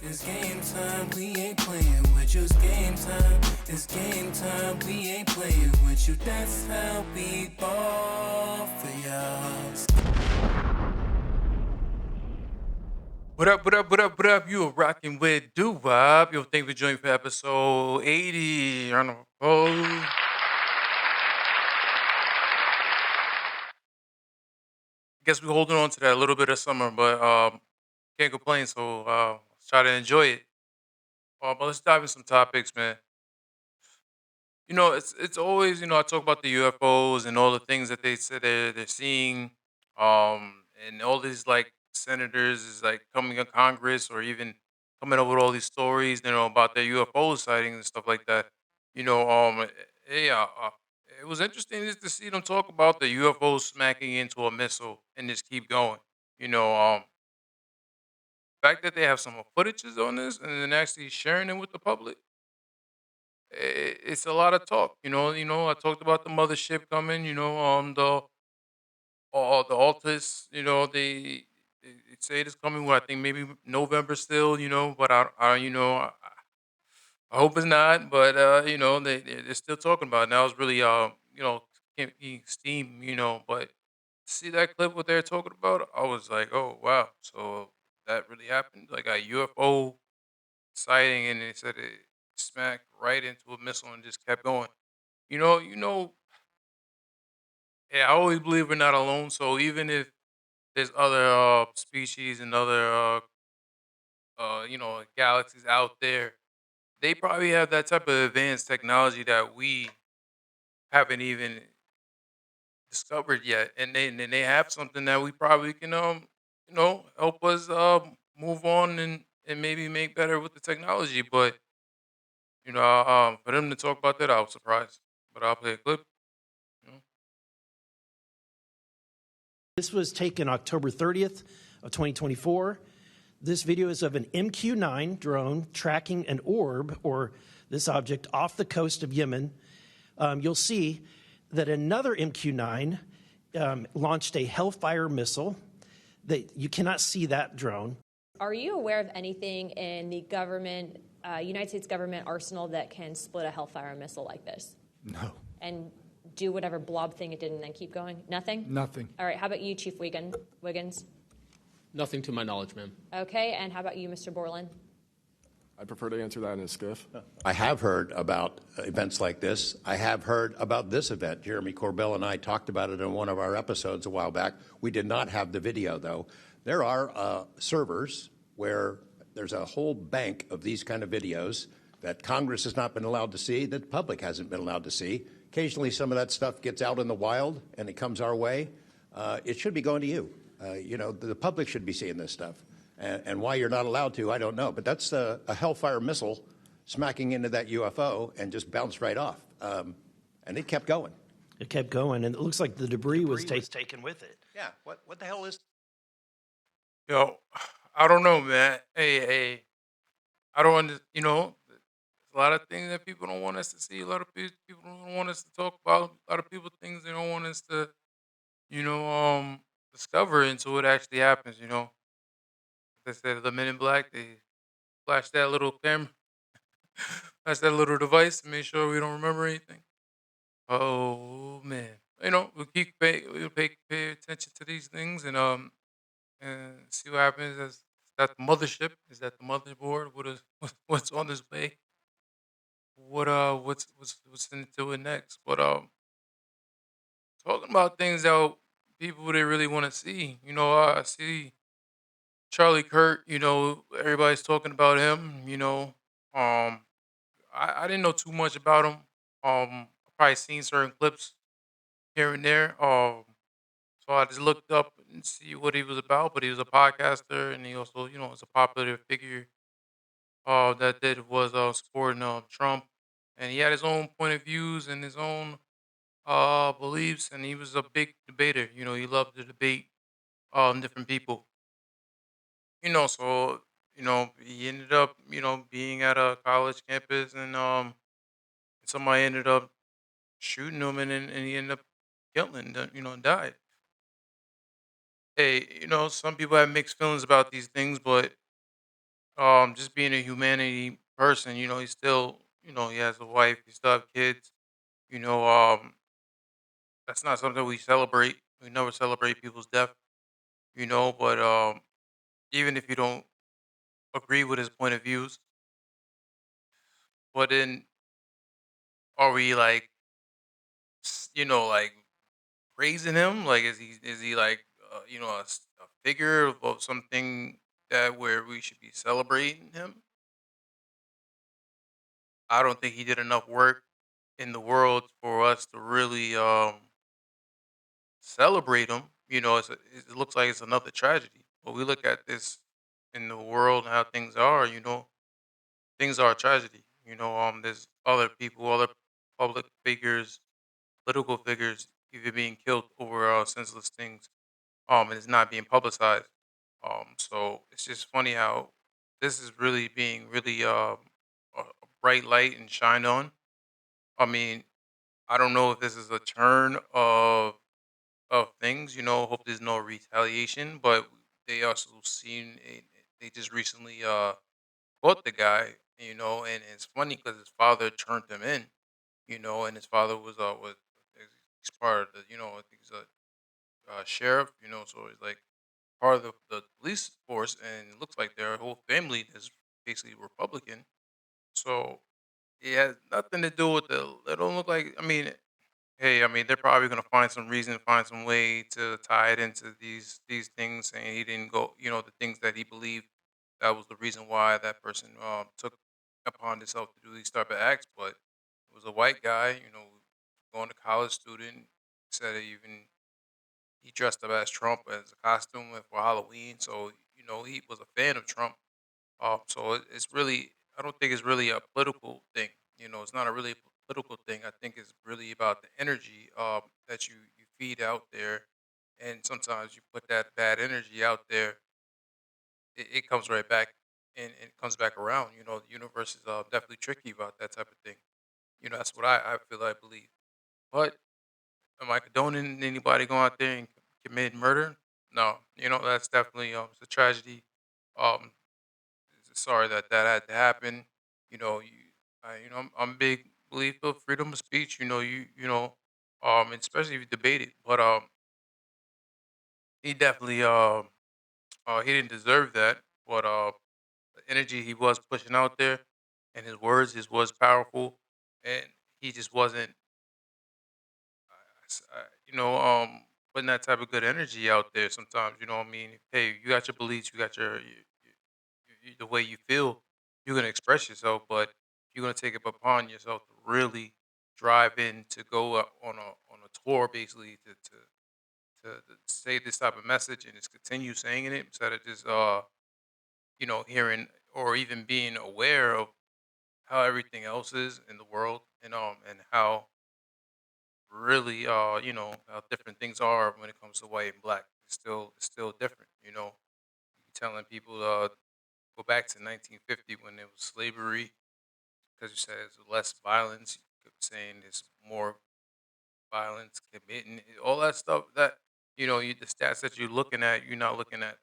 It's game time, we ain't playing with you. It's game time, it's game time, we ain't playing with you. That's how we ball for y'all. What up, what up, what up, what up? You are rocking with Doo-Wop. Yo, thank you for joining for episode 80. I don't know. Oh, guess we're holding on to that a little bit of summer, but can't complain, so let's try to enjoy it. But let's dive in some topics, man. It's always, I talk about the UFOs and all the things that they said they're seeing, and all these like senators is like coming to Congress or even coming up with all these stories, about their UFO sightings and stuff like that. You know, um, yeah, it was interesting just to see them talk about the UFO smacking into a missile and just keep going. You know, um, the fact that they have some footages on this and then actually sharing it with the public, it's a lot of talk. I talked about the mothership coming. The Altus. They say it's coming. Well, I think maybe November still. But I hope it's not. But they're still talking about it. Now it's really getting steam. But see that clip what they're talking about, I was like, oh wow, so that really happened. Like a UFO sighting, and they said it smacked right into a missile and just kept going. You know, you know, yeah, I always believe we're not alone. So even if there's other species and other galaxies out there, they probably have that type of advanced technology that we haven't even discovered yet, and they have something that we probably can help us move on and maybe make better with the technology. But for them to talk about that, I was surprised. But I'll play a clip. You know. This was taken October 30th of 2024. This video is of an MQ-9 drone tracking an orb, or this object, off the coast of Yemen. You'll see that another MQ-9 launched a Hellfire missile. You cannot see that drone. Are you aware of anything in the government, United States government arsenal that can split a Hellfire missile like this? No, And do whatever blob thing it did and then keep going? Nothing? nothing. All right, how about you, Chief Wiggins? Nothing to my knowledge, ma'am. Okay, and how about you, Mr. Borland? I prefer to answer that in a skiff. I have heard about events like this. I have heard about this event. Jeremy Corbell and I talked about it in one of our episodes a while back. We did not have the video, though. There are servers where there's a whole bank of these kind of videos that Congress has not been allowed to see, that the public hasn't been allowed to see. Occasionally, some of that stuff gets out in the wild and it comes our way. It should be going to you. The public should be seeing this stuff. And why you're not allowed to, I don't know. But that's a Hellfire missile smacking into that UFO and just bounced right off. And it kept going. It kept going, and it looks like the debris was taken with it. Yeah, what the hell is... Yo, I don't know, man. Hey, I don't there's a lot of things that people don't want us to see. A lot of people don't want us to talk about. A lot of people things they don't want us to, you know, um, discover until it actually happens. They said the Men in Black, they flash that little camera, flash that little device to make sure we don't remember anything. Oh man, we'll pay attention to these things and see what happens. Is that the mothership? Is that the motherboard? What's on this way? What's into it next? But talking about things that people they really want to see. I see Charlie Kirk. Everybody's talking about him. I didn't know too much about him. I probably seen certain clips here and there. So I just looked up and see what he was about. But he was a podcaster, and he also, is a popular figure. That did was supporting Trump, and he had his own point of views and his own beliefs, and he was a big debater. He loved to debate different people. So he ended up being at a college campus, and somebody ended up shooting him, and he ended up killing, and died. Hey, some people have mixed feelings about these things, but just being a humanity person. He's still, he has a wife, he still have kids. You know, that's not something we celebrate. We never celebrate people's death. But even if you don't agree with his point of views, but then are we like, like praising him? Like, is he like, a figure of something that where we should be celebrating him? I don't think he did enough work in the world for us to really celebrate him. It looks like it's another tragedy. But we look at this in the world and how things are. Things are a tragedy. There's other people, other public figures, political figures, even being killed over senseless things. And it's not being publicized. So it's just funny how this is really being really a bright light and shined on. I mean, I don't know if this is a turn of things. Hope there's no retaliation, but they also seen they just recently caught the guy. And it's funny because his father turned him in. And his father was he's part of the I think he's a sheriff. So he's like part of the police force, and it looks like their whole family is basically Republican. So it has nothing to do with the. They don't look like. I mean, hey, I mean, they're probably gonna find some reason, find some way to tie it into these things, saying he didn't go. The things that he believed that was the reason why that person took upon himself to do these type of acts. But it was a white guy, going to college student. Said even he dressed up as Trump as a costume for Halloween. So he was a fan of Trump. So it's really, I don't think it's really a political thing. It's not a really political thing. I think it's really about the energy that you feed out there, and sometimes you put that bad energy out there, it comes right back, and it comes back around. The universe is definitely tricky about that type of thing. That's what I feel, I believe. But am I condoning anybody going out there and commit murder? No, that's definitely it's a tragedy. Um, sorry that that had to happen. I'm a big believer of freedom of speech. And especially if you debate it. But he definitely he didn't deserve that. But the energy he was pushing out there, and his words, his was powerful, and he just wasn't, s- uh, you know, um, putting that type of good energy out there. Sometimes, what I mean. Hey, you got your beliefs, you got the way you feel, you're gonna express yourself, but you're gonna take it upon yourself to really drive in to go on a tour, basically to say this type of message and just continue saying it instead of just hearing or even being aware of how everything else is in the world, and how really how different things are when it comes to white and black. It's still different. Telling people go back to 1950 when there was slavery, because you said it's less violence. You kept saying there's more violence committing all that stuff. That the stats that you're looking at, you're not looking at.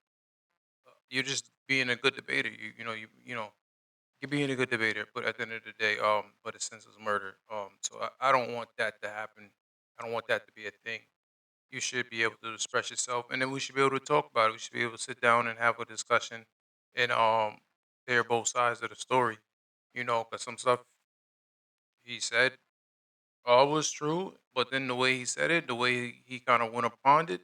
You're just being a good debater. You're being a good debater, but at the end of the day, but it senseless murder. So I don't want that to happen. I don't want that to be a thing. You should be able to express yourself, and then we should be able to talk about it. We should be able to sit down and have a discussion, and hear both sides of the story. Because some stuff he said all was true, but then the way he said it, the way he kind of went upon it,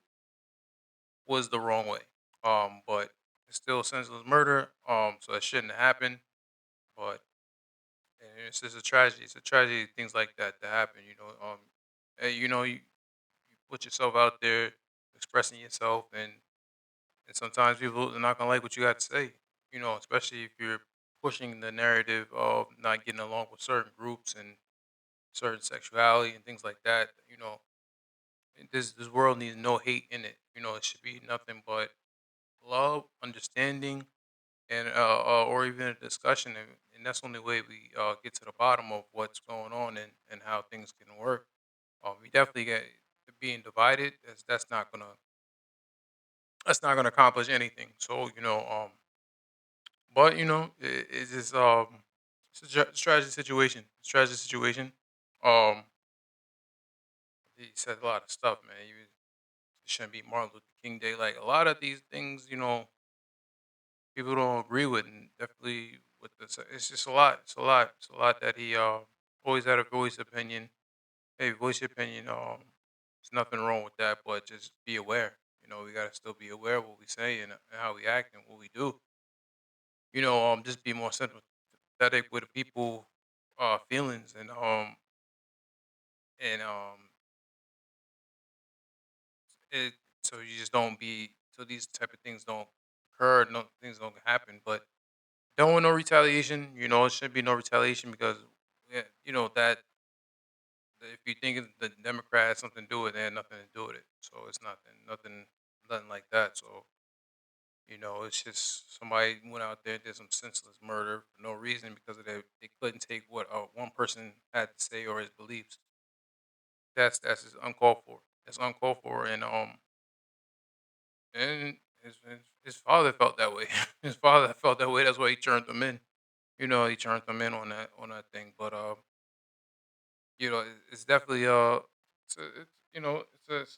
was the wrong way. But it's still senseless murder. So it shouldn't happen. But and it's just a tragedy. It's a tragedy things like that to happen. You put yourself out there, expressing yourself, and sometimes people are not gonna like what you got to say. Especially if you're pushing the narrative of not getting along with certain groups and certain sexuality and things like that. This world needs no hate in it. It should be nothing but love, understanding, and or even a discussion, and that's the only way we get to the bottom of what's going on, and how things can work. We definitely get being divided. That's not gonna accomplish anything. So But it's just it's a tragic situation. It's a tragic situation. Um, he said a lot of stuff, man. It shouldn't be Martin Luther King Day. Like a lot of these things, people don't agree with, and definitely with this, it's just a lot. It's a lot. It's a lot that he always had a voice opinion. Hey, voice your opinion. There's nothing wrong with that, but just be aware. We gotta still be aware of what we say and how we act and what we do. Just be more sympathetic with the people, feelings and it so you just don't be so these type of things don't occur, no things don't happen. But don't want no retaliation. It should be no retaliation because yeah, if you think the Democrats something to do with it, they had nothing to do with it. So it's nothing like that. So it's just somebody went out there and did some senseless murder for no reason because they couldn't take what one person had to say or his beliefs. That's just uncalled for. That's uncalled for, and his father felt that way. His father felt that way. That's why he turned them in. He turned them in on that thing. But it's definitely it's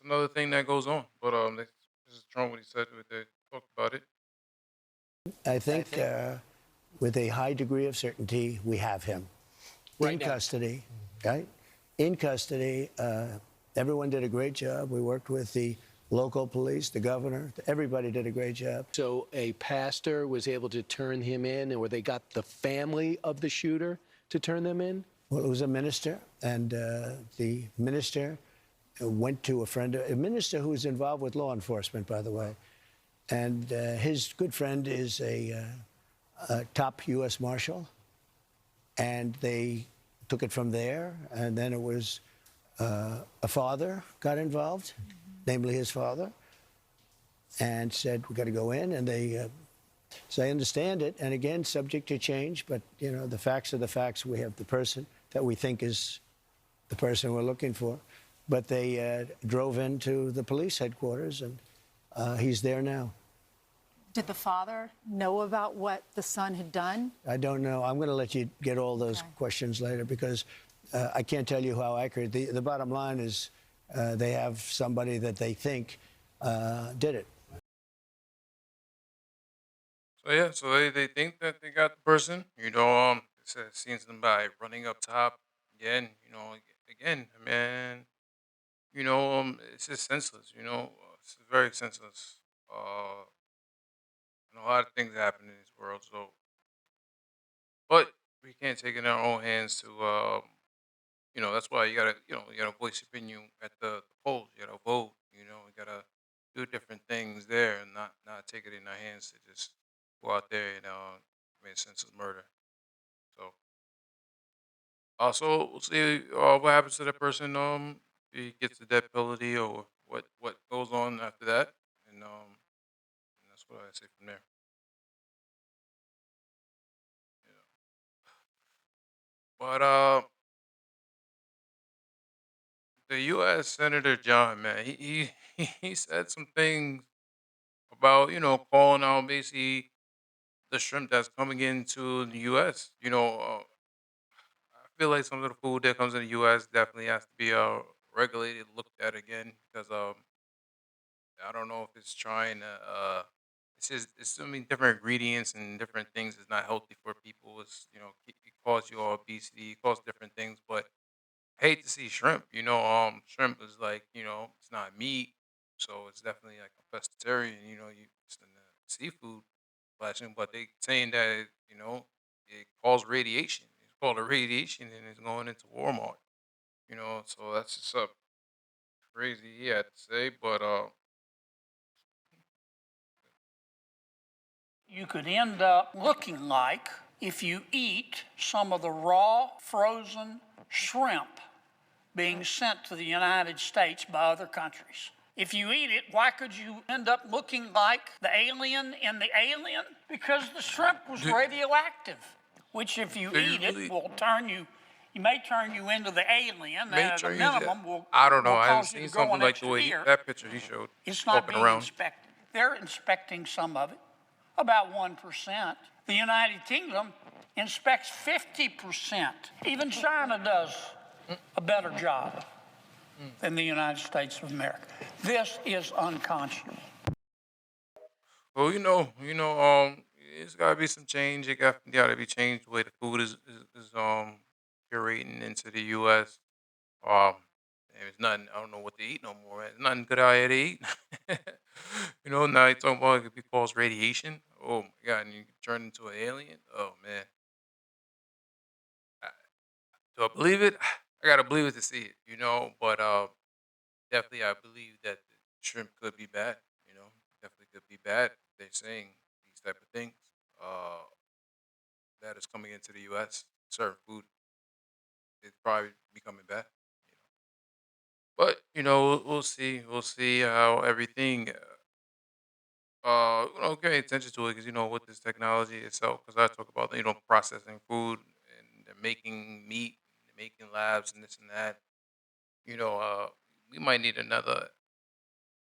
another thing that goes on. But this is Trump what he said. What they talked about it. I think with a high degree of certainty, we have him in custody, right? In custody. Everyone did a great job. We worked with the local police, the governor. Everybody did a great job. So a pastor was able to turn him in, or they got the family of the shooter to turn them in? Well, it was a minister, and the minister went to a minister who was involved with law enforcement, by the way. And his good friend is a top U.S. Marshal. And they took it from there. And then it was a father got involved, namely his father, and said, we got to go in. And they, so I understand it. And again, subject to change. But, the facts are the facts. We have the person that we think is the person we're looking for. But they drove into the police headquarters, and he's there now. Did the father know about what the son had done? I don't know. I'm going to let you get all those questions later because I can't tell you how accurate. The bottom line is they have somebody that they think did it. So they think that they got the person. It seems them by running up top again. Again, man. It's just senseless. It's very senseless. And a lot of things happen in this world. So, but we can't take it in our own hands to. That's why you gotta voice your opinion at the polls. You gotta vote. You gotta do different things there and not take it in our hands to just go out there and commit senseless murder. So, also we'll see what happens to that person. If he gets the death penalty or what goes on after that, and that's what I say from there. Yeah. But the U.S. Senator John, man, he said some things about calling out basically the shrimp that's coming into the U.S. I feel like some of the food that comes in the U.S. definitely has to be regulated, looked at again because I don't know if it's trying to it's so many different ingredients and different things. It's not healthy for people. It causes you all obesity, it causes different things, but hate to see shrimp. Shrimp is like it's not meat, so it's definitely like a pescatarian. It's in the seafood fashion, but they saying that it causes radiation. It's called a radiation, and it's going into Walmart. So that's just crazy he had to say, but You could end up looking like if you eat some of the raw frozen shrimp being sent to the United States by other countries. If you eat it, why could you end up looking like the alien in the Alien? Because the shrimp was radioactive, which if you eat it will turn you, may turn you into the alien, and at a minimum I don't know. will I haven't cause you seen to go something an like the extra way year. that picture he showed. It's not walking being around. inspected. They're inspecting some of it, about 1%. The United Kingdom inspects 50%. Even China does a better job than the United States of America. This is unconscionable. Well, it's got to be some change. It got to be changed the way the food is curating into the U.S. Um, there's nothing. I don't know what to eat no more. There's nothing good out here to eat. Now you talking about it could be false radiation. Oh my god, and you turn into an alien. Oh man, I, do I believe it? I gotta believe it to see it. But definitely I believe that the shrimp could be bad. Definitely could be bad. They're saying these type of things. Uh, that is coming into the U.S. Certain food is probably becoming bad. But we'll see. We'll see how everything. Pay attention to it because with this technology itself. Because I talk about processing food and they're making meat, they're making labs and this and that. You know, uh, we might need another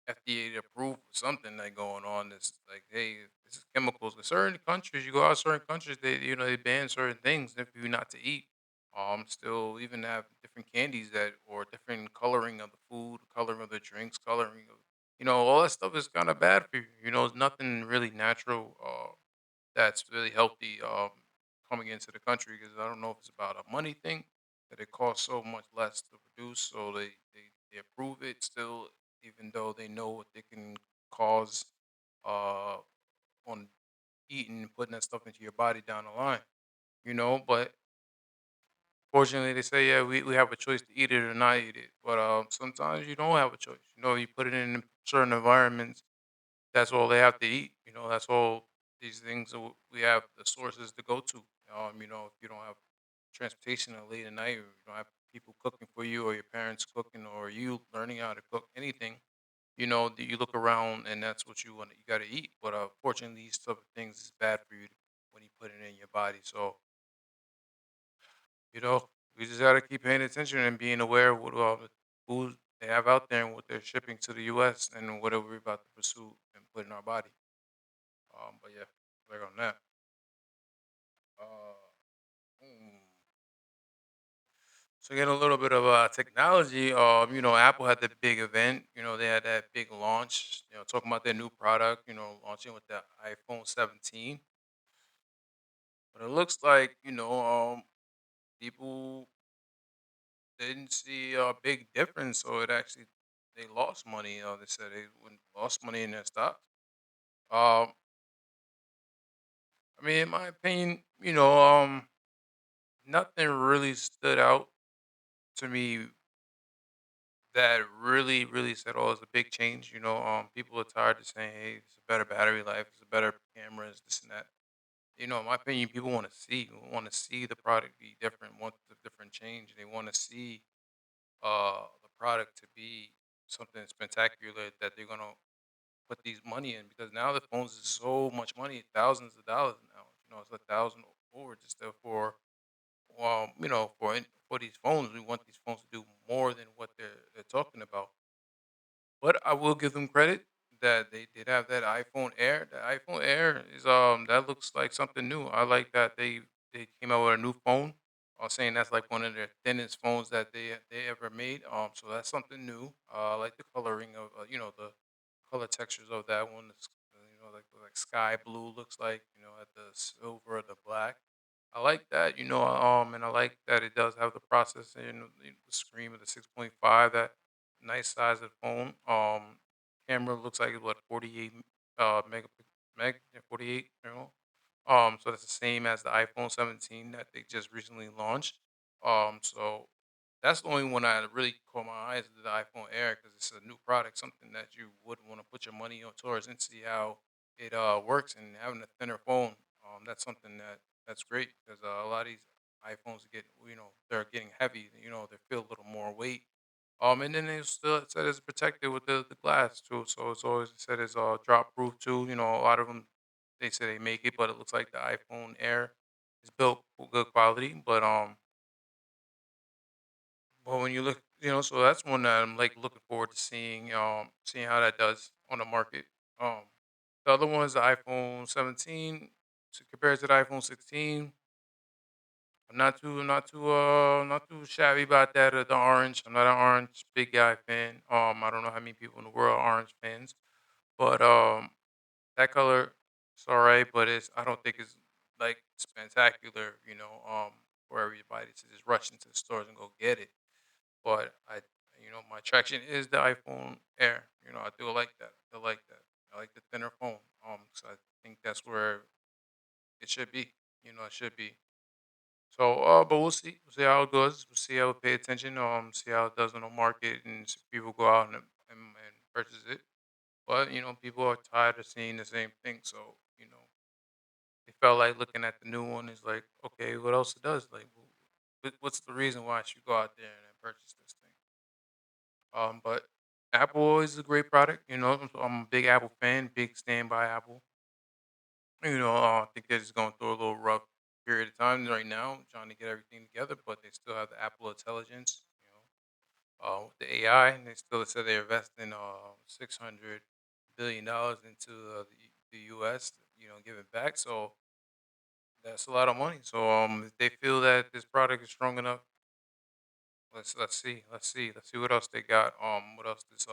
FDA to approve something like going on. This like, hey, this is chemicals. In certain countries, you go out certain countries, they ban certain things for you not to eat. Still even have different candies that or different coloring of the food, coloring of the drinks, coloring of all that stuff is kind of bad for you. It's nothing really natural. That's really healthy. Coming into the country because I don't know if it's about a money thing that it costs so much less to produce, so they approve it still, even though they know what they can cause uh, on eating and putting that stuff into your body down the line. But fortunately, they say, yeah, we have a choice to eat it or not eat it. But sometimes you don't have a choice. You put it in certain environments, that's all they have to eat. That's all these things that we have the sources to go to. If you don't have transportation late at night, or you don't have people cooking for you, or your parents cooking, or you learning how to cook anything, you look around and that's what you want. You got to eat. But fortunately, these type of things is bad for you when you put it in your body. So you know, we just got to keep paying attention and being aware of what the food they have out there and what they're shipping to the U.S. and whatever we're about to pursue and put in our body. But yeah, like on that. Uh, mm. So again, a little bit of technology. Apple had the big event. They had that big launch. Talking about their new product. Launching with the iPhone 17. But it looks like people didn't see a big difference, so it actually they lost money. They said they lost money in their stocks. Um, I mean, in my opinion, nothing really stood out to me that really, really said, "Oh, it's a big change." People are tired of saying, "Hey, it's a better battery life, it's a better cameras, this and that." In my opinion, people want to see the product be different, want the different change. They want to see the product to be something spectacular that they're gonna put these money in because now the phones is so much money, thousands of dollars now. It's 1,000 over just for for these phones. We want these phones to do more than what they're talking about. But I will give them credit that they did have that iPhone Air. The iPhone Air is that looks like something new. I like that they came out with a new phone. I was saying that's like one of their thinnest phones that they ever made. So that's something new. I like the coloring of the color textures of that one. It's, like sky blue looks like at the silver or the black. I like that, and I like that it does have the processor and the screen with the 6.5. That nice size of phone. Camera looks like it's what 48 meg 48. So that's the same as the iPhone 17 that they just recently launched. So that's the only one that really caught my eyes is the iPhone Air because it's a new product, something that you would want to put your money on towards and see how it works. And having a thinner phone, that's something that's great because a lot of these iPhones get they're getting heavy. They feel a little more weight. And then they still said it's protected with the glass too. So it's always said it's drop proof too. A lot of them they say they make it, but it looks like the iPhone Air is built for good quality. But when you look, so that's one that I'm like looking forward to seeing how that does on the market. Um, the other one is the iPhone 17. compared to the iPhone 16. Not too shabby about that. The orange. I'm not an orange big guy fan. I don't know how many people in the world are orange fans, but that color, it's all right. But I don't think it's like spectacular. For everybody to just rush into the stores and go get it. But my attraction is the iPhone Air. I do like that. I like that. I like the thinner phone. So I think that's where it should be. It should be. So, but we'll see. We'll see how it goes. We'll see how we pay attention. See how it does on the market, and see if people go out and purchase it. But people are tired of seeing the same thing. So they felt like looking at the new one is like, okay, what else it does? Like, what's the reason why I should go out there and purchase this thing? But Apple is a great product. I'm a big Apple fan, big stand by Apple. I think they're just going through a little rough period of time right now, trying to get everything together. But they still have the Apple Intelligence, with the AI, and they still said they're investing $600 billion into the U.S. Giving back. So that's a lot of money. So if they feel that this product is strong enough, let's see what else they got. What else this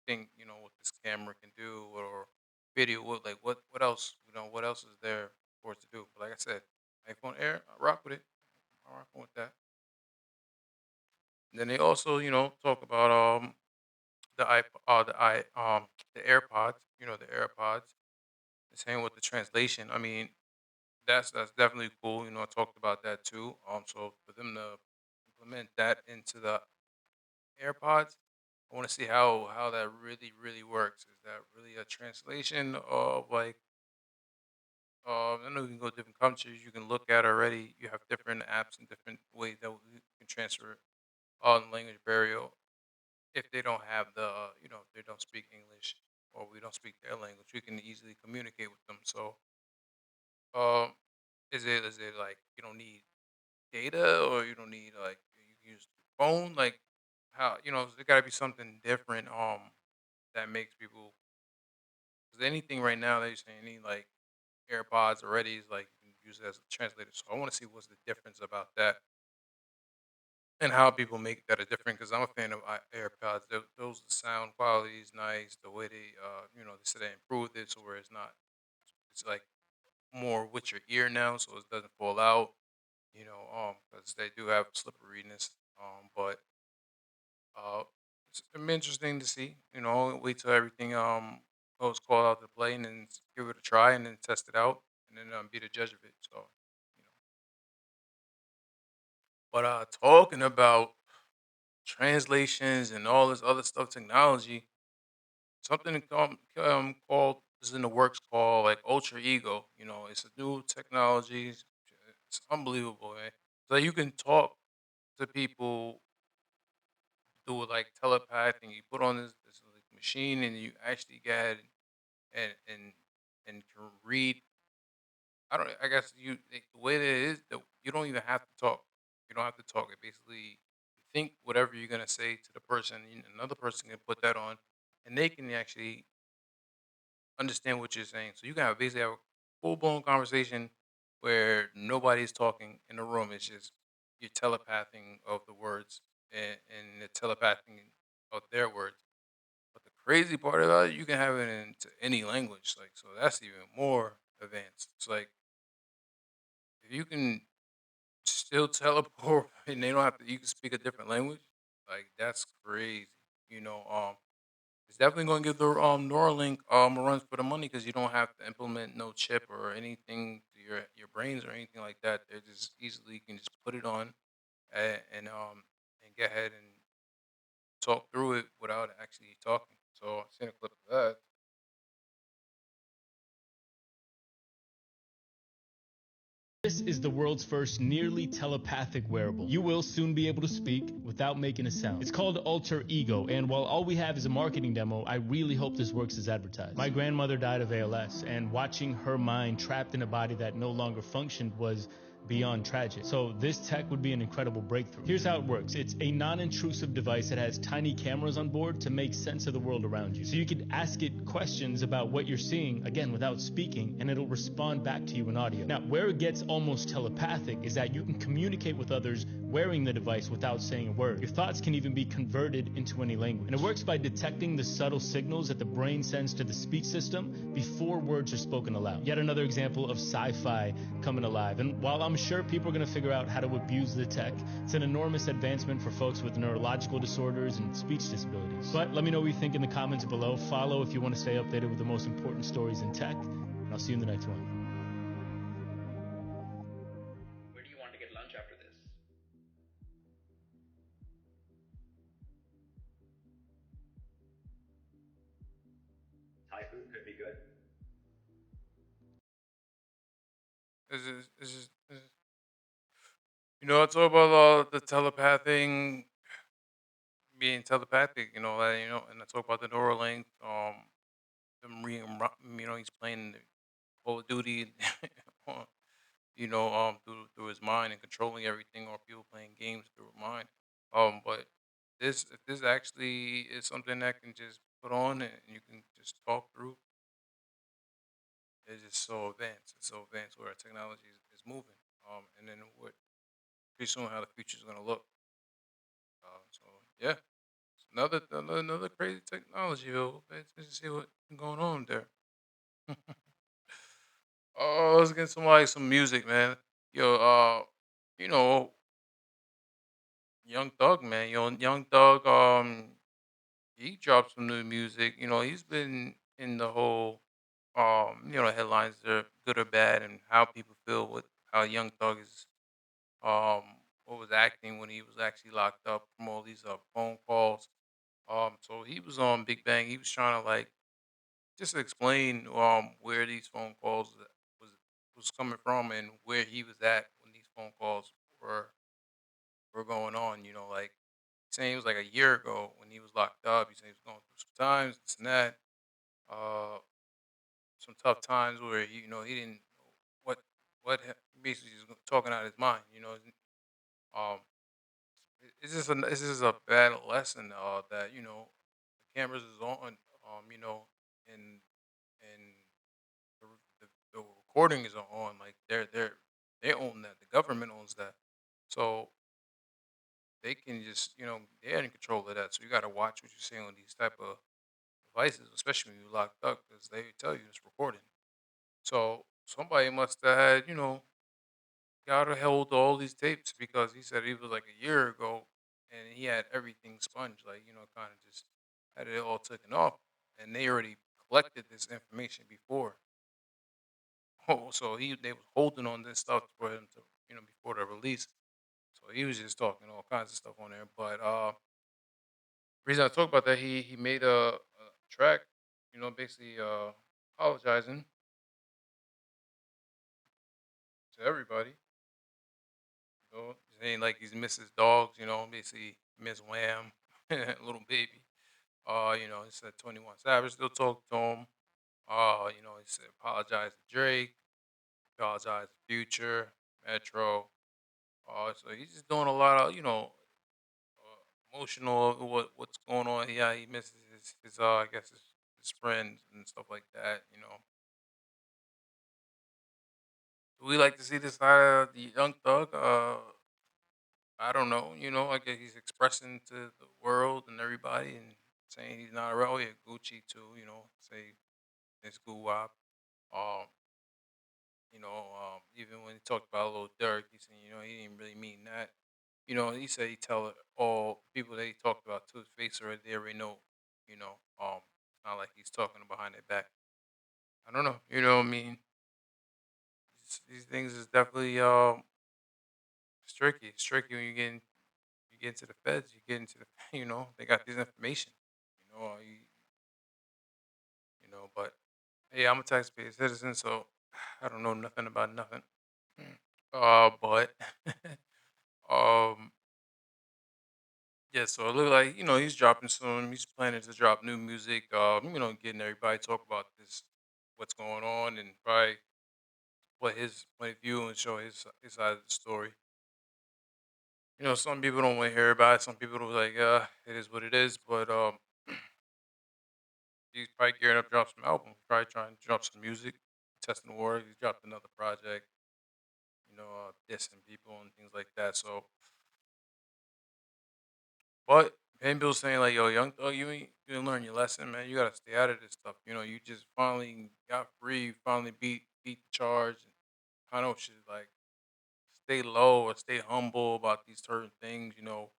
thing, what this camera can do, or video, what else, what else is there for it to do? But like I said, iPhone Air, I rock with it. I rock with that. And then they also, talk about the the AirPods, the AirPods. The same with the translation. I mean, that's definitely cool. I talked about that too. So for them to implement that into the AirPods, I want to see how that really works. Is that really a translation of like? I know you can go to different countries. You can look at already. You have different apps and different ways that you can transfer on language barrier. If they don't have if they don't speak English or we don't speak their language, we can easily communicate with them. So, um, is it like you don't need data or you don't need like you can use the phone? Like how there got to be something different that makes people. Because anything right now that you're saying, any like AirPods already is like you can use it as a translator. So I want to see what's the difference about that and how people make that a difference. Because I'm a fan of AirPods. Those the sound quality is nice. The way they they said they improved it, so where it's not, it's like more with your ear now, so it doesn't fall out. Because they do have slipperiness. But it's been interesting to see. Wait till everything goes called out to play, and then give it a try, and then test it out, and then be the judge of it. So, you know. But talking about translations and all this other stuff, technology, something called is in the works called like Ultra Ego. It's a new technology. It's unbelievable, man. So you can talk to people do it like telepath, and you put on this like, machine, and you actually get and and and can read. I don't. I guess the way that it is, that you don't even have to talk. You don't have to talk. It basically you think whatever you're gonna say to the person, another person can put that on, and they can actually understand what you're saying. So you can basically have a full blown conversation where nobody's talking in the room. It's just you're telepathing of the words and the telepathing of their words. But the crazy part about it, you can have it into any language. Like so, that's even more advanced. It's like if you can still teleport and they don't have to, you can speak a different language. Like that's crazy. You know, um, it's definitely going to give the Neuralink a run for the money because you don't have to implement no chip or anything to your brains or anything like that. They just easily can just put it on and get ahead and talk through it without actually talking. So I seen a clip of that. This is the world's first nearly telepathic wearable. You will soon be able to speak without making a sound. It's called Alter Ego, and while all we have is a marketing demo, I really hope this works as advertised. My grandmother died of ALS, and watching her mind trapped in a body that no longer functioned was beyond tragic. So this tech would be an incredible breakthrough. Here's how it works. It's a non-intrusive device that has tiny cameras on board to make sense of the world around you. So you could ask it questions about what you're seeing, again, without speaking, and it'll respond back to you in audio. Now, where it gets almost telepathic is that you can communicate with others wearing the device without saying a word. Your thoughts can even be converted into any language. And it works by detecting the subtle signals that the brain sends to the speech system before words are spoken aloud. Yet another example of sci-fi coming alive. And while I'm sure people are going to figure out how to abuse the tech, it's an enormous advancement for folks with neurological disorders and speech disabilities. But let me know what you think in the comments below. Follow if you want to stay updated with the most important stories in tech. And I'll see you in the next one. Where do you want to get lunch after this? Thai food could be good. I talk about the telepathic, being telepathic, and I talk about the Neuralink, him he's playing the Call of Duty, through his mind and controlling everything, or people playing games through his mind. But if this actually is something that can just put on and you can just talk through, it's just so advanced. It's so advanced where our technology is moving. And then what pretty soon how the future is gonna look. So yeah, it's another crazy technology. Yo, pay attention to see what's going on there. Oh, let's get some music, man. Yo, you know, Young Thug, man. Young Thug, he dropped some new music. He's been in the whole, headlines, are good or bad, and how people feel with how Young Thug is, um, what was acting when he was actually locked up from all these phone calls. So he was on Big Bang. He was trying to like just explain where these phone calls was was coming from and where he was at when these phone calls were going on. Like saying it was like a year ago when he was locked up. He said he was going through some times, this and that. Uh, some tough times where he didn't know basically he was talking out his mind. Um, it's just a bad lesson that the cameras is on. And and the recording is on. Like they own that. The government owns that. So they can just they're in control of that. So you got to watch what you're saying on these type of devices, especially when you're locked up, because they tell you it's recording. So somebody must have had got to hold all these tapes because he said it was like a year ago, and he had everything sponged, like kind of just had it all taken off, and they already collected this information before. Oh, so they was holding on this stuff for him to before the release. So he was just talking all kinds of stuff on there. But reason I talk about that, he made a track, basically apologizing to everybody. Saying like he's miss his dogs, basically miss Wham, little baby. He said 21 Savage still talk to him. He said apologize to Drake, apologize to Future, Metro. So he's just doing a lot of, emotional what's going on. Yeah, he misses his I guess his friends and stuff like that. Do we like to see this side of the Young Thug? I don't know. I guess he's expressing to the world and everybody and saying he's not around. Oh, yeah, Gucci too. Say it's Guwap. Um, even when he talked about Lil Durk, he said, he didn't really mean that. He said he tell it all people that he talked about to his face already. They already know. It's not like he's talking behind their back. I don't know. You know what I mean? These things is definitely it's tricky. It's tricky when you get into the feds. You get into the they got this information. You know you but hey, I'm a taxpayer citizen, so I don't know nothing about nothing. But um, yeah. So it look like he's dropping soon. He's planning to drop new music. Getting everybody talk about this, what's going on, and probably put his point of view and show his side of the story. You know, some people don't want to hear about it. Some people are like, it is what it is. But he's probably gearing up to drop some album. Probably trying to drop some music, testing the water. He's dropped another project. You know, dissing people and things like that. So, but Van Bill's saying like, yo, Young Thug, you didn't learn your lesson, man. You gotta stay out of this stuff. You know, you just finally got free. You finally beat the charge. And I know shit like stay low or stay humble about these certain things. Just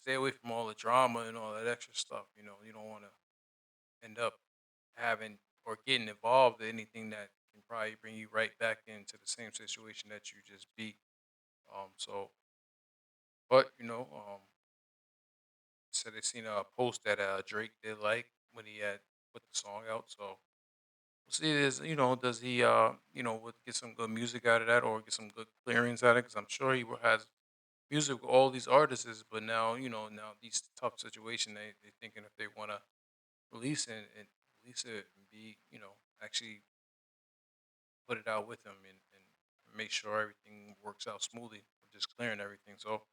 stay away from all the drama and all that extra stuff. You know, you don't want to end up having or getting involved in anything that can probably bring you right back into the same situation that you just beat. So, but said they seen a post that Drake did like when he had put the song out. So we'll see. Does he would get some good music out of that or get some good clearings out of it? Because I'm sure has music with all these artists, but now these tough situation, they thinking if they want to release it and release it and be, actually put it out with them and make sure everything works out smoothly, just clearing everything. So,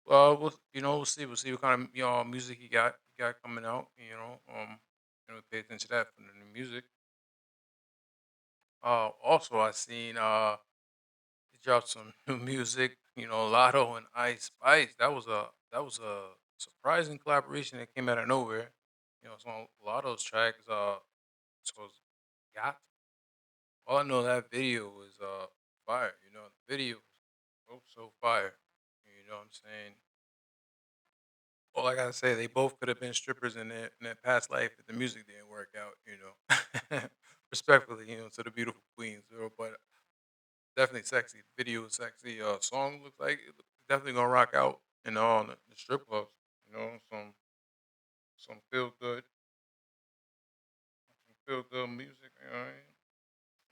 we'll see. We'll see what kind of music he got coming out. Pay attention to that for the new music. Also, I seen he dropped some new music. Lotto and Ice Spice. That was a surprising collaboration that came out of nowhere. So a lot of those tracks. So it's got. All I know that video was fire. The video was so fire. You know what I'm saying? All I gotta say, they both could have been strippers in their past life if the music didn't work out. Respectfully, to the beautiful queens. But definitely sexy. The video was sexy. Song looks like it's definitely gonna rock out. On the strip clubs. Some feel good music. You know what I mean?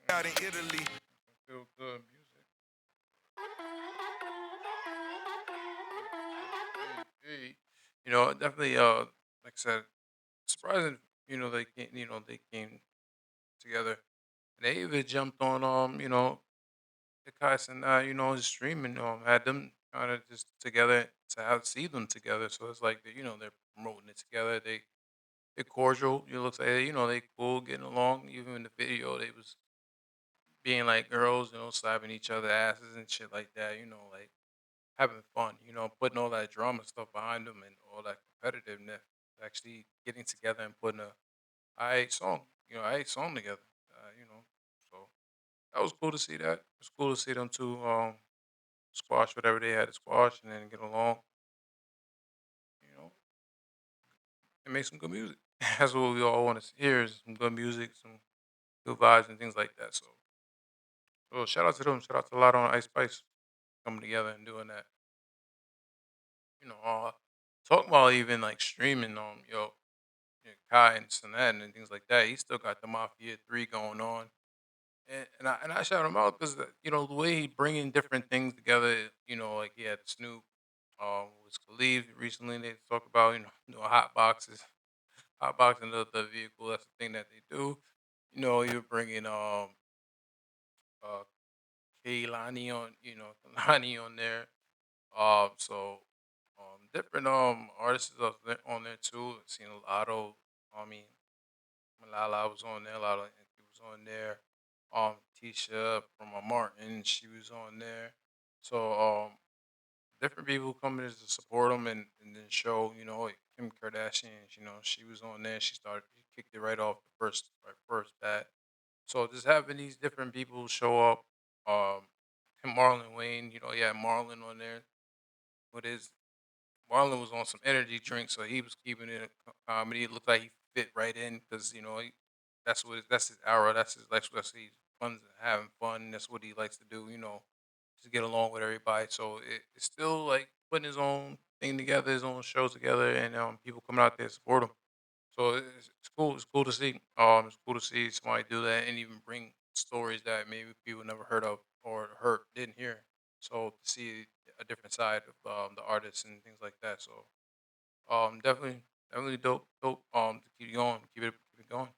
Out in Italy. Feel good music. Hey, definitely. Like I said, surprising. They came together. And they even jumped on the guys and just streaming had them kind of just together to have see them together. So it's like they're promoting it together. They're cordial. It looks like they cool getting along. Even in the video, they was being like girls, slapping each other asses and shit like that. Like having fun. Putting all that drama stuff behind them and all that competitiveness. Actually getting together and putting a I song together. So that was cool to see that. It's cool to see them two squash whatever they had to squash and then get along, you know, and make some good music. That's what we all want to hear is some good music, some good vibes and things like that. So shout out to them. Shout out to a lot on Ice Spice coming together and doing that. Talking about even like streaming Kai and Sinet and things like that. He still got the Mafia 3 going on. And I shout him out because the way he bringing different things together. Like he had Snoop, with Khalid recently. They talk about hot boxes, hot boxing the vehicle. That's the thing that they do. You're bringing uh Kehlani on, Kehlani on there. So different artists on there too. Seen Lotto. I mean, Malala was on there. Lotto was on there. Tisha from Martin, she was on there. So different people coming to support them and then show, like Kim Kardashian, she was on there. She kicked it right off the first bat. So just having these different people show up, and Marlon Wayne, yeah, Marlon on there with his Marlon was on some energy drink, so he was keeping it a comedy. It looked like he fit right in because that's his hour. That's he's fun having fun. That's what he likes to do. Just get along with everybody. So it's still like putting his own thing together, his own shows together, and people coming out there to support him. So it's cool. It's cool to see. It's cool to see somebody do that and even bring stories that maybe people never heard of or didn't hear. So to see a different side of the artists and things like that. So definitely dope. To keep it going, keep it going.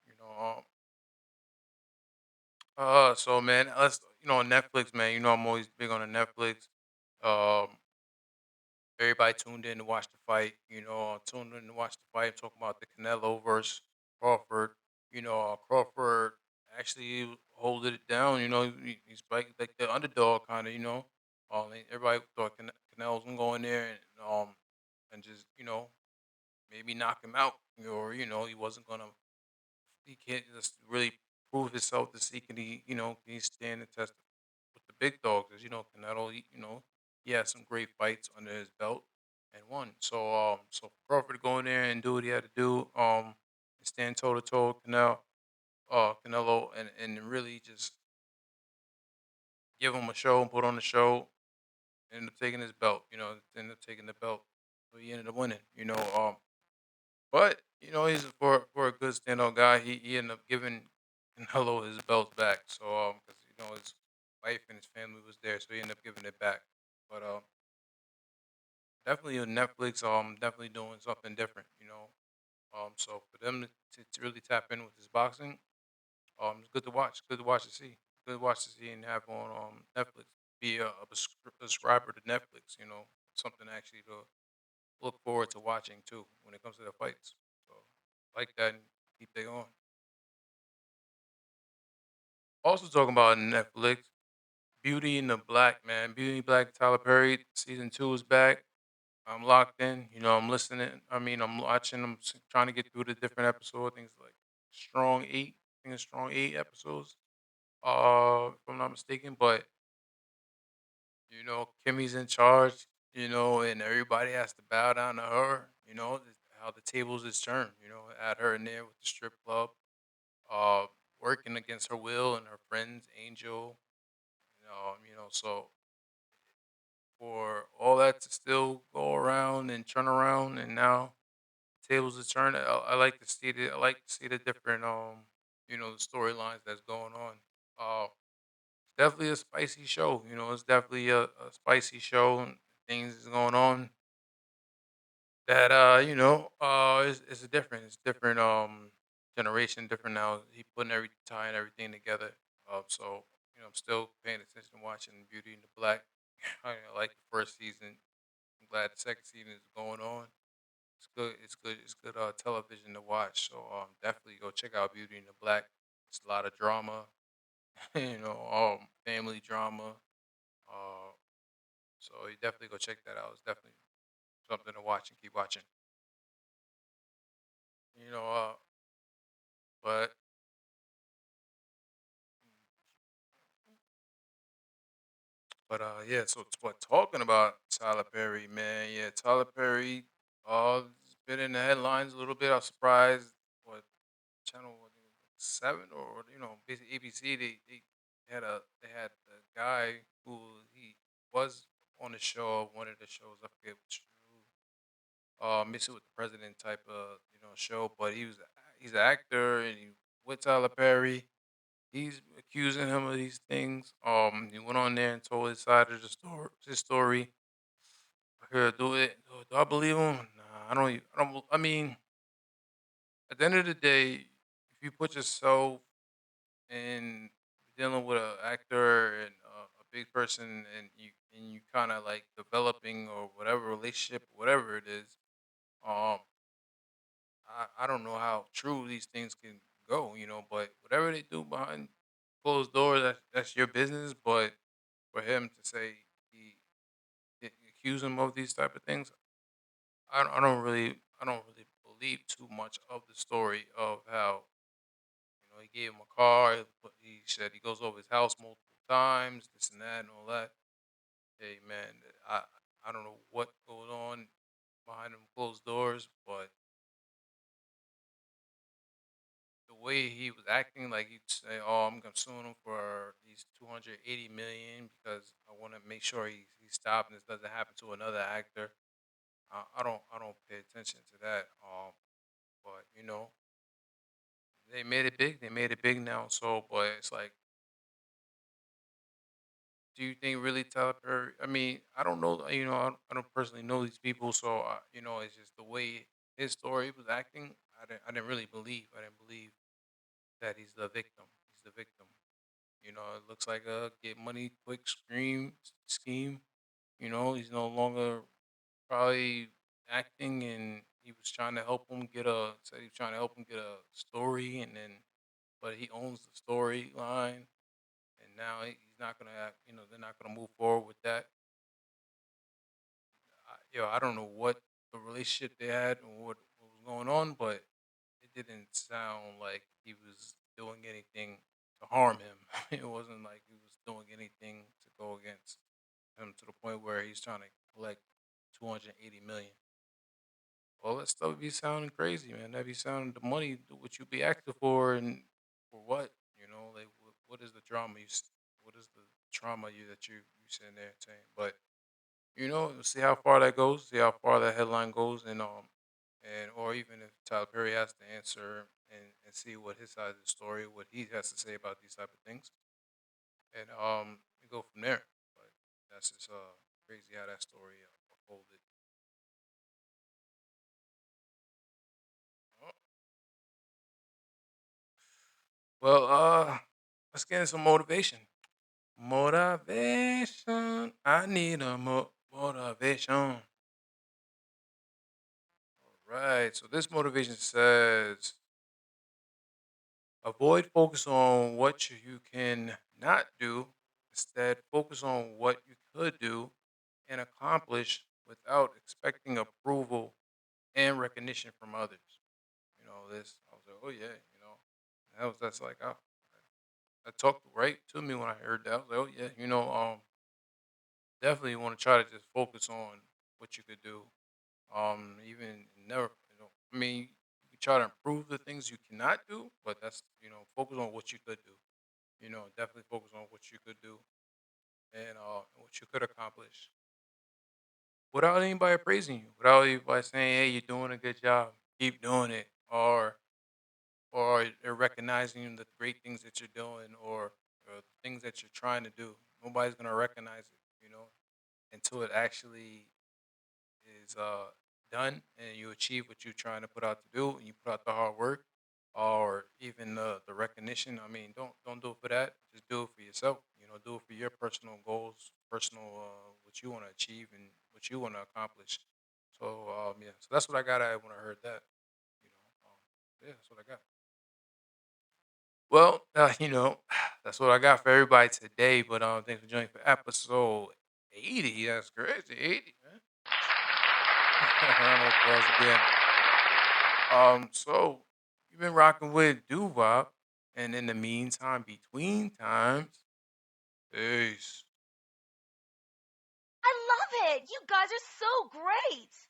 You know, So man, us, Netflix, man. I'm always big on the Netflix. Um, Everybody tuned in to watch the fight. Tuned in to watch the fight. Talking about the Canelo versus Crawford. Crawford actually holded it down. He's like the underdog kind of. Everybody thought Canelo was gonna go in there and just maybe knock him out, or he wasn't gonna. He can't just really prove himself to see can he stand the test with the big dogs. 'Cause, Canelo, he had some great fights under his belt and won. So for Crawford to go in there and do what he had to do, and stand toe to toe with Canelo, and really just give him a show and put on the show, ended up taking his belt. Ended up taking the belt, so he ended up winning. But he's for a good standout guy. He ended up giving Canelo his belt back. So because his wife and his family was there, so he ended up giving it back. But definitely on Netflix, definitely doing something different. So for them to really tap in with his boxing, it's good to watch. Good to watch to see. Good to watch to see and have on Netflix. Be a subscriber to Netflix. Something actually to look forward to watching too when it comes to the fights. So like that and keep they on. Also talking about Netflix, Beauty in the Black, man. Beauty in the Black, Tyler Perry, season 2 is back. I'm locked in. I'm listening. I mean, I'm watching. Trying to get through the different episodes. Things like strong 8. I think it's strong 8 episodes. If I'm not mistaken. But Kimmy's in charge. And everybody has to bow down to her. How the tables is turned. Add her in there with the strip club. Uh, Working against her will and her friends, Angel. So for all that to still go around and turn around, and now tables are turned. I like to see the different the storylines that's going on. Definitely a spicy show. It's definitely a spicy show, and things is going on that it's a different, generation, different now. He putting tying everything together. So I'm still paying attention, watching Beauty in the Black. I like the first season. I'm glad the second season is going on. It's good. It's good. It's good television to watch. So definitely go check out Beauty in the Black. It's a lot of drama, family drama. Uh, so you definitely go check that out. It's definitely something to watch and keep watching. You know, uh, but yeah. So what talking about Tyler Perry, man? Yeah, Tyler Perry. Has been in the headlines a little bit. I was surprised. What channel was it? 7 or basically ABC. They had the guy who he was on the show, one of the shows. I forget which. Mixing with the president type of show, but he's an actor and he with Tyler Perry. He's accusing him of these things. He went on there and told his side of the story. His story. Here, do it. Do I believe him? Nah, I don't. I don't. I mean, at the end of the day, if you put yourself in dealing with an actor and a big person, and you kind of like developing or whatever relationship, whatever it is, um, I don't know how true these things can go, but whatever they do behind closed doors, that's your business. But for him to say accuse him of these type of things, I don't really believe too much of the story of how he gave him a car. He said he goes over his house multiple times, this and that and all that. Hey man, I I don't know what goes on behind them closed doors, but the way he was acting, like he'd say, "Oh, I'm gonna sue him for these 280 million because I want to make sure he stopped and this doesn't happen to another actor." I don't pay attention to that. But they made it big. They made it big now. So, but it's like, do you think really Tyler Perry? I mean, I don't know. I don't personally know these people, so it's just the way his story was acting. I didn't really believe. I didn't believe that he's the victim. He's the victim. You know, it looks like a get money quick scheme. You know, he's no longer probably acting, and he was trying to help him get a said he was trying to help him get a story, and then but he owns the storyline, and now he's not gonna act, you know, they're not gonna move forward with that. I don't know what the relationship they had and what was going on, but it didn't sound like he was doing anything to harm him. It wasn't like he was doing anything to go against him to the point where he's trying to collect 280 million. Well, that stuff be sounding crazy, man. That be sounding the money, what you be acting for, and for what, you know, like what is the drama what is the trauma you sitting there saying? But you know, we'll see how far that goes, see how far that headline goes, and or even if Tyler Perry has to answer and see what his side of the story, what he has to say about these type of things, and we go from there. But that's just crazy how that story unfolded. Oh, well, let's get into some motivation. Motivation. I need a motivation. Right. So this motivation says avoid focus on what you can not do. Instead, focus on what you could do and accomplish without expecting approval and recognition from others. You know, this I was like, oh yeah, you know, that's like that talked right to me when I heard that. I was like, oh yeah, you know, definitely want to try to just focus on what you could do. Even never, you know, I mean, you can try to improve the things you cannot do, but that's, you know, focus on what you could do. You know, definitely focus on what you could do and what you could accomplish without anybody praising you, without anybody saying, "Hey, you're doing a good job. Keep doing it," or they're recognizing the great things that you're doing or the things that you're trying to do. Nobody's gonna recognize it, you know, until it actually is done and you achieve what you're trying to put out to do and you put out the hard work or even the recognition. I mean, don't do it for that. Just do it for yourself. You know, do it for your personal goals, personal what you want to achieve and what you want to accomplish. So yeah, so that's what I got at when I heard that. You know, yeah, that's what I got. Well, you know, that's what I got for everybody today. But thanks for joining for episode 80. That's crazy, 80, man. Round of applause again. So you've been rocking with Doo Wop, and in the meantime, between times, peace. I love it. You guys are so great.